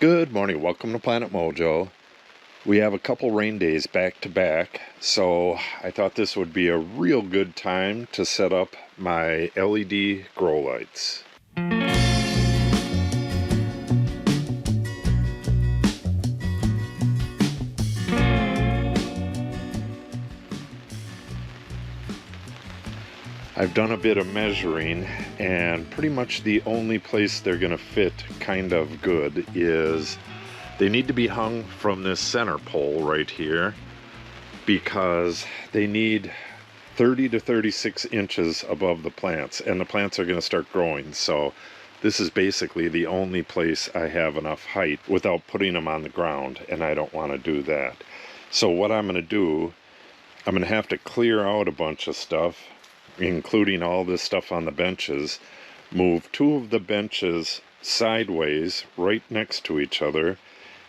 Good morning, welcome to Planet Mojo. We have a couple rain days back to back, so I thought this would be a real good time to set up my LED grow lights. I've done a bit of measuring, and pretty much the only place they're going to fit kind of good is they need to be hung from this center pole right here, because they need 30 to 36 inches above the plants, and the plants are going to start growing. So this is basically the only place I have enough height without putting them on the ground, and I don't want to do that. So what I'm going to do, I'm going to have to clear out a bunch of stuff, including all this stuff on the benches, move two of the benches sideways right next to each other,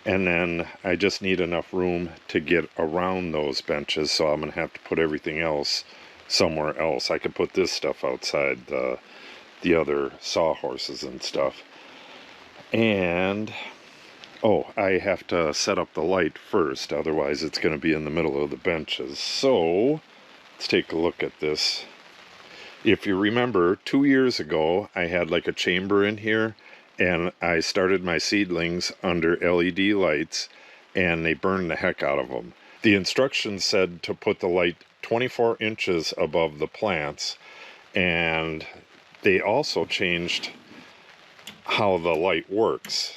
and then I just need enough room to get around those benches, so I'm going to have to put everything else somewhere else. I could put this stuff outside the other sawhorses and stuff. And oh, I have to set up the light first, otherwise it's going to be in the middle of the benches. So let's take a look at this. If you remember, 2 years ago, I had like a chamber in here, and I started my seedlings under LED lights, and they burned the heck out of them. The instructions said to put the light 24 inches above the plants, and they also changed how the light works.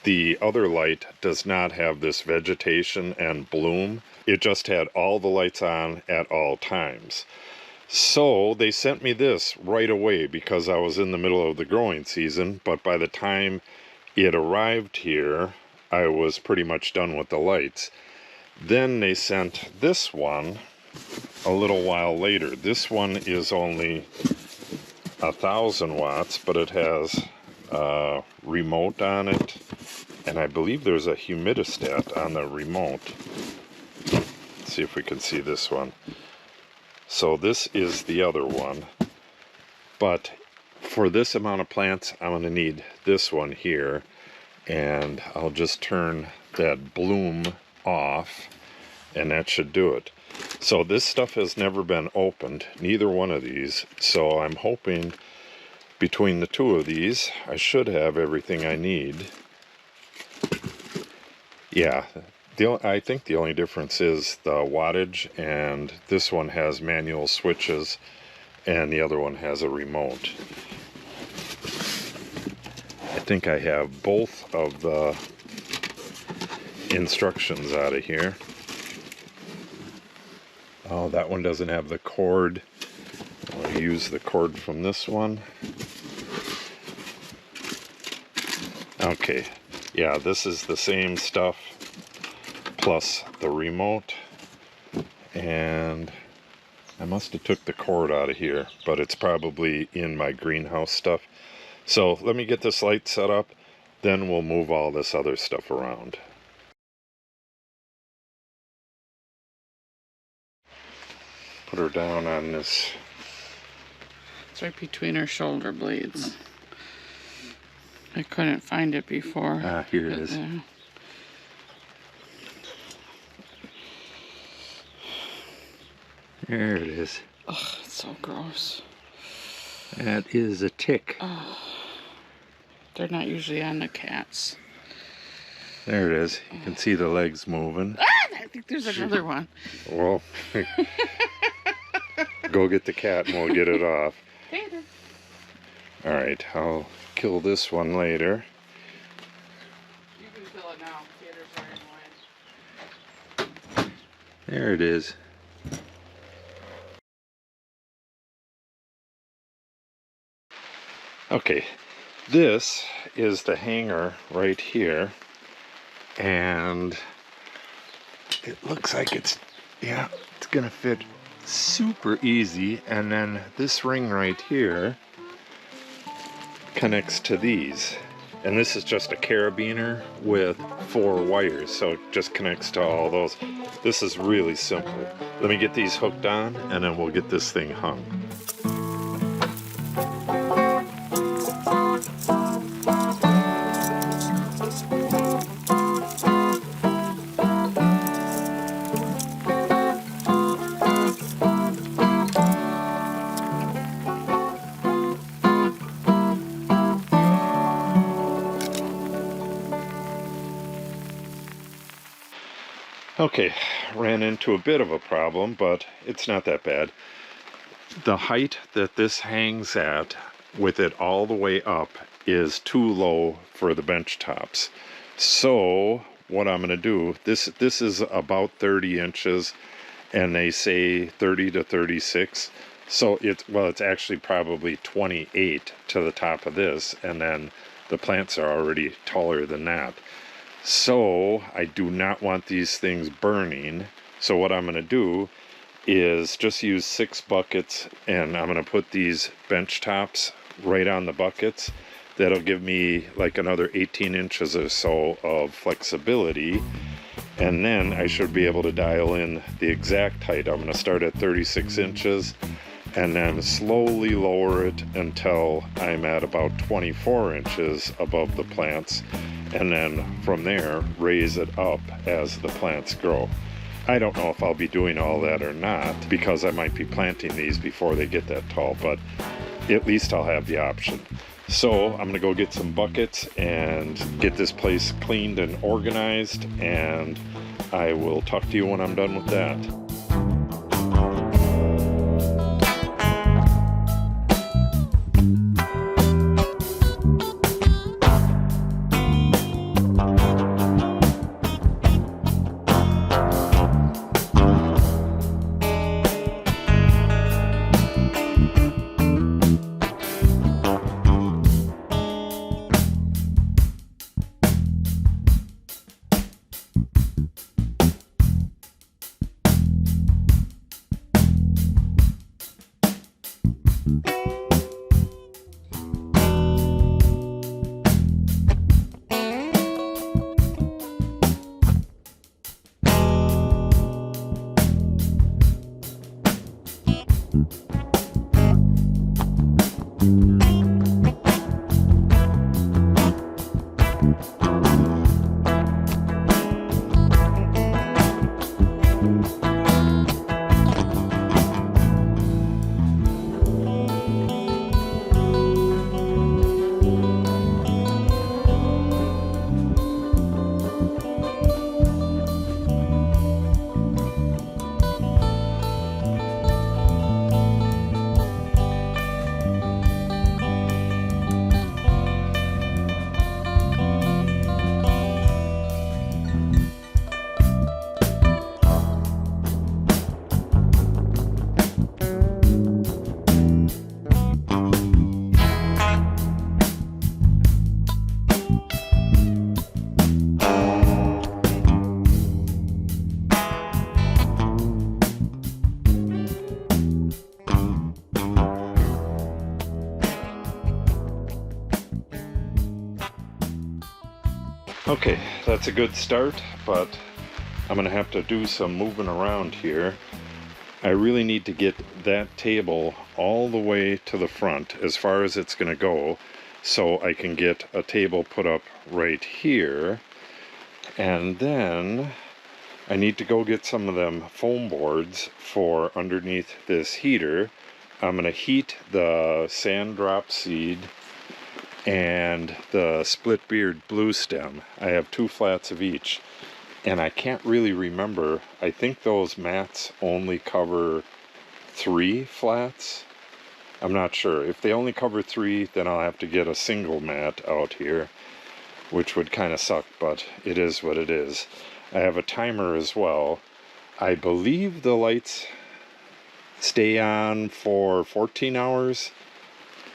The other light does not have this vegetation and bloom. It just had all the lights on at all times. So they sent me this right away because I was in the middle of the growing season, but by the time it arrived here, I was pretty much done with the lights. Then they sent this one a little while later. This one is only 1,000 watts, but it has a remote on it, and I believe there's a humidistat on the remote. Let's see if we can see this one. So this is the other one, but for this amount of plants I'm going to need this one here, and I'll just turn that bloom off and that should do it. So this stuff has never been opened, neither one of these, so I'm hoping between the two of these I should have everything I need. Yeah. I think the only difference is the wattage, and this one has manual switches and the other one has a remote. I think I have both of the instructions out of here. Oh, that one doesn't have the cord. I'll use the cord from this one. Okay, yeah, this is the same stuff plus the remote, and I must have took the cord out of here, but it's probably in my greenhouse stuff. So let me get this light set up, then we'll move all this other stuff around. Put her down on this. It's right between her shoulder blades. I couldn't find it before. Ah, here it is. There it is. Ugh, it's so gross. That is a tick. Oh, they're not usually on the cats. There it is. You can see the legs moving. Ah, I think there's another one. Well, go get the cat and we'll get it off. Tater. Alright, I'll kill this one later. You can kill it now. Tater's right away. There it is. Okay, this is the hanger right here, and it looks like it's gonna fit super easy. And then this ring right here connects to these, and this is just a carabiner with 4 wires, so it just connects to all those. This is really simple. Let me get these hooked on and then we'll get this thing hung. Okay, ran into a bit of a problem, but it's not that bad. The height that this hangs at, with it all the way up, is too low for the bench tops. So what I'm going to do, this is about 30 inches, and they say 30 to 36. So it's actually probably 28 to the top of this, and then the plants are already taller than that. So I do not want these things burning. So what I'm going to do is just use 6 buckets, and I'm going to put these bench tops right on the buckets. That'll give me like another 18 inches or so of flexibility, and then I should be able to dial in the exact height. I'm going to start at 36 inches and then slowly lower it until I'm at about 24 inches above the plants, and then from there raise it up as the plants grow. I don't know if I'll be doing all that or not, because I might be planting these before they get that tall, but at least I'll have the option. So I'm gonna go get some buckets and get this place cleaned and organized, and I will talk to you when I'm done with that. Okay, that's a good start, but I'm going to have to do some moving around here. I really need to get that table all the way to the front, as far as it's going to go, so I can get a table put up right here. And then I need to go get some of them foam boards for underneath this heater. I'm going to heat the sand drop seed and the split beard blue stem. I have 2 flats of each, and I can't really remember. I think those mats only cover 3 flats. I'm not sure. If they only cover 3, then I'll have to get a single mat out here, which would kind of suck, but it is what it is. I have a timer as well. I believe the lights stay on for 14 hours.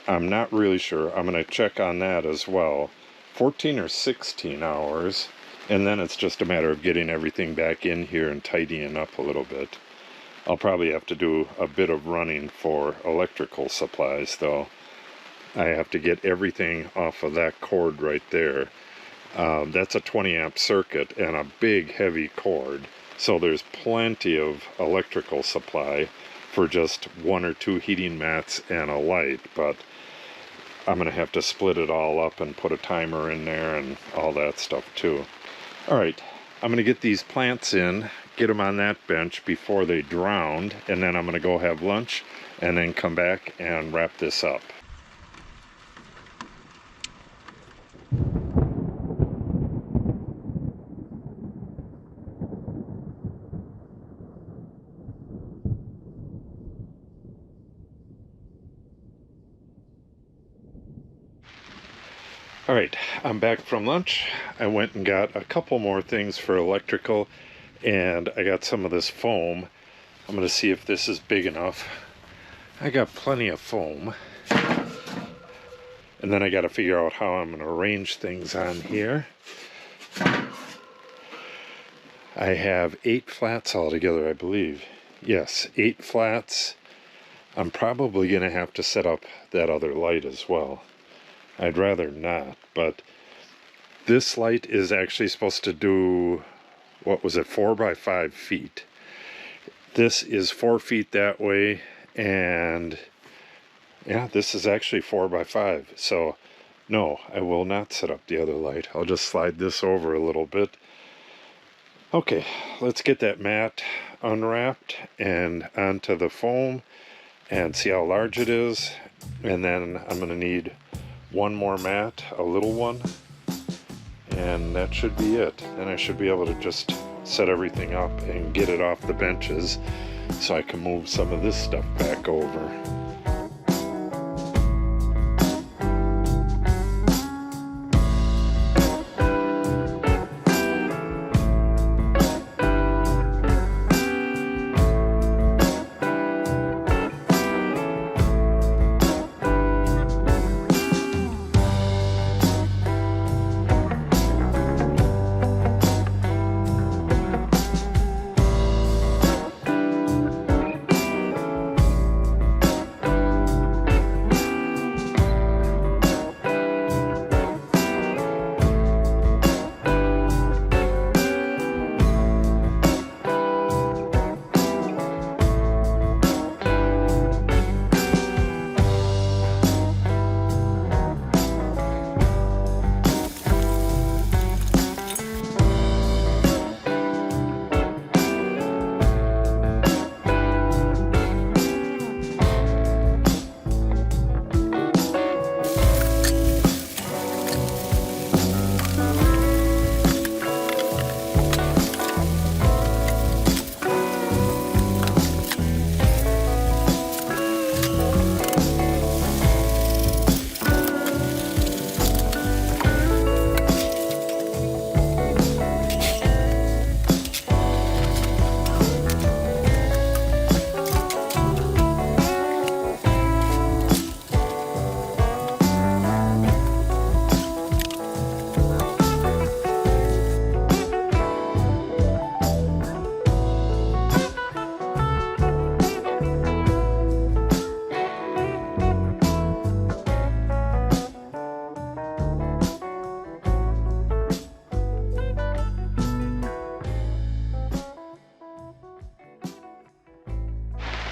I'm not really sure. I'm going to check on that as well. 14 or 16 hours, and then it's just a matter of getting everything back in here and tidying up a little bit. I'll probably have to do a bit of running for electrical supplies, though. I have to get everything off of that cord right there. That's a 20 amp circuit and a big heavy cord, so there's plenty of electrical supply for just 1 or 2 heating mats and a light, but I'm going to have to split it all up and put a timer in there and all that stuff too. Alright, I'm going to get these plants in, get them on that bench before they drown, and then I'm going to go have lunch and then come back and wrap this up. All right, I'm back from lunch. I went and got a couple more things for electrical, and I got some of this foam. I'm going to see if this is big enough. I got plenty of foam. And then I got to figure out how I'm going to arrange things on here. I have 8 flats altogether, I believe. Yes, 8 flats. I'm probably going to have to set up that other light as well. I'd rather not, but this light is actually supposed to do, what was it, 4 by 5 feet. This is 4 feet that way, and yeah, this is actually 4 by 5. So no, I will not set up the other light. I'll just slide this over a little bit. Okay, let's get that mat unwrapped and onto the foam and see how large it is. And then I'm going to need one more mat, a little one, and that should be it. Then I should be able to just set everything up and get it off the benches so I can move some of this stuff back over.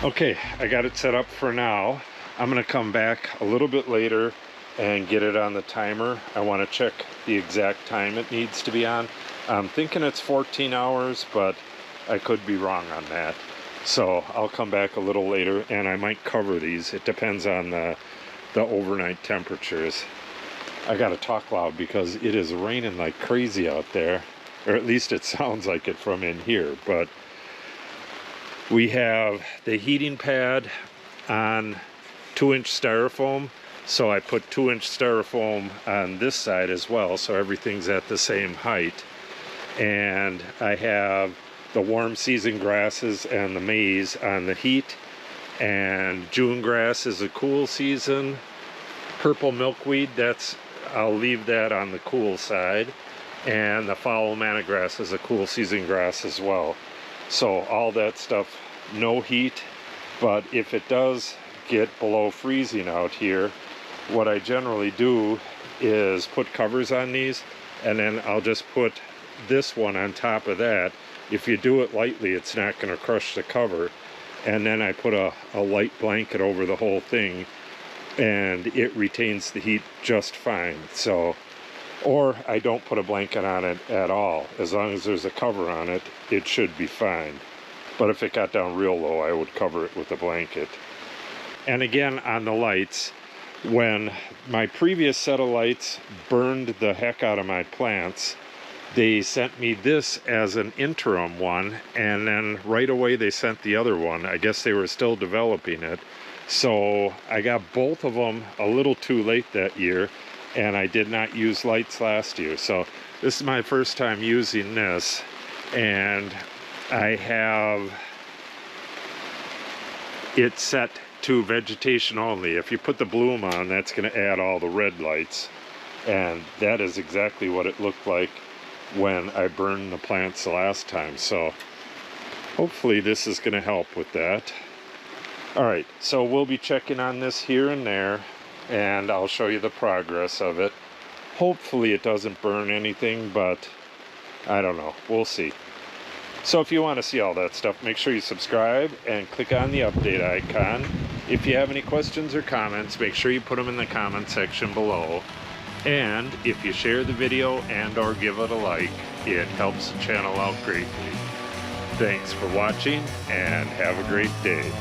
Okay, I got it set up for now. I'm going to come back a little bit later and get it on the timer. I want to check the exact time it needs to be on. I'm thinking it's 14 hours, but I could be wrong on that. So I'll come back a little later, and I might cover these. It depends on the overnight temperatures. I got to talk loud because it is raining like crazy out there, or at least it sounds like it from in here. But we have the heating pad on 2-inch styrofoam, so I put 2-inch styrofoam on this side as well, so everything's at the same height. And I have the warm season grasses and the maize on the heat, and June grass is a cool season. Purple milkweed, I'll leave that on the cool side, and the foul manna grass is a cool season grass as well. So all that stuff, no heat, but if it does get below freezing out here, what I generally do is put covers on these, and then I'll just put this one on top of that. If you do it lightly, it's not going to crush the cover. And then I put a light blanket over the whole thing, and it retains the heat just fine. So, or I don't put a blanket on it at all. As long as there's a cover on it, it should be fine. But if it got down real low, I would cover it with a blanket. And again, on the lights, when my previous set of lights burned the heck out of my plants, they sent me this as an interim one, and then right away they sent the other one. I guess they were still developing it. So I got both of them a little too late that year. and I did not use lights last year. So this is my first time using this, and I have it set to vegetation only. If you put the bloom on, that's going to add all the red lights, and that is exactly what it looked like when I burned the plants the last time. So hopefully this is going to help with that. Alright, so we'll be checking on this here and there, and I'll show you the progress of it. Hopefully it doesn't burn anything, but I don't know. We'll see. So if you want to see all that stuff, make sure you subscribe and click on the update icon. If you have any questions or comments, make sure you put them in the comment section below. And if you share the video and or give it a like, it helps the channel out greatly. Thanks for watching, and have a great day.